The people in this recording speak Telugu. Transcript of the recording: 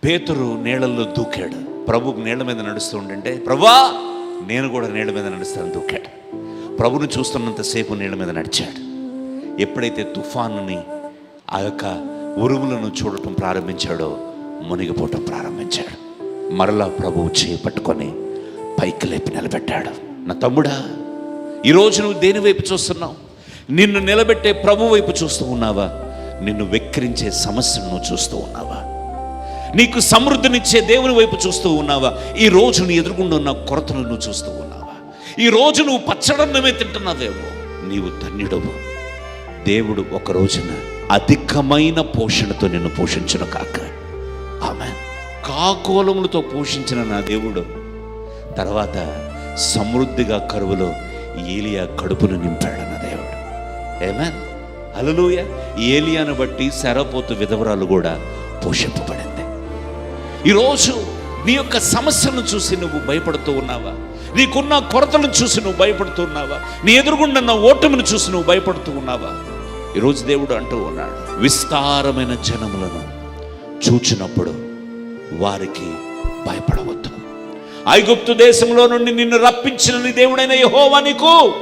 పేతురు నీళ్ళల్లో దూకాడు. ప్రభు నీళ్ళ మీద నడుస్తూ ఉంటే, ప్రభువా నేను కూడా నీళ్ళ మీద నడుస్తాను దూకాడు. ప్రభుని చూస్తున్నంతసేపు నీళ్ళ మీద నడిచాడు. ఎప్పుడైతే తుఫానుని, ఆ యొక్క ఉరుములను చూడటం ప్రారంభించాడో మునిగిపోవటం ప్రారంభించాడు. మరలా ప్రభువు చేపట్టుకొని పైకి లేపి నిలబెట్టాడు. నా తమ్ముడా, ఈరోజు నువ్వు దేని వైపు చూస్తున్నావు? నిన్ను నిలబెట్టే ప్రభు వైపు చూస్తూ ఉన్నావా? నిన్ను వెక్కిరించే సమస్యను నువ్వు చూస్తూ ఉన్నావా? నీకు సమృద్ధినిచ్చే దేవుని వైపు చూస్తూ ఉన్నావా? ఈ రోజు నీ ఎదురుగుండా ఉన్న కొరతను నువ్వు చూస్తూ ఉన్నావా? ఈ రోజు నువ్వు పచ్చడన్నమే తింటున్నావేమో, నీవు ధన్యుడవు. దేవుడు ఒక రోజున అధికమైన పోషణతో నిన్ను పోషించును కాక. ఆమేన్. కాకోలములతో పోషించిన నా దేవుడు తర్వాత సమృద్ధిగా కరువులో ఏలియా కడుపును నింపాడు నా దేవుడు. ఆమేన్. హల్లెలూయా. ఏలియాను బట్టి సరపోతు విధవరాలు కూడా పోషింపబడింది. ఈరోజు నీ యొక్క సమస్యలను చూసి నువ్వు భయపడుతూ ఉన్నావా? నీకున్న కొరతలను చూసి నువ్వు భయపడుతూ ఉన్నావా? నీ ఎదురుగుండన్న ఓటమిని చూసి నువ్వు భయపడుతూ ఉన్నావా? ఈరోజు దేవుడు అంటూ ఉన్నాడు, విస్తారమైన జనములను చూచినప్పుడు వారికి భయపడవద్దు. ఐగుప్తు దేశంలో నుండి నిన్ను రప్పించిన నీ దేవుడైన యెహోవా నీకు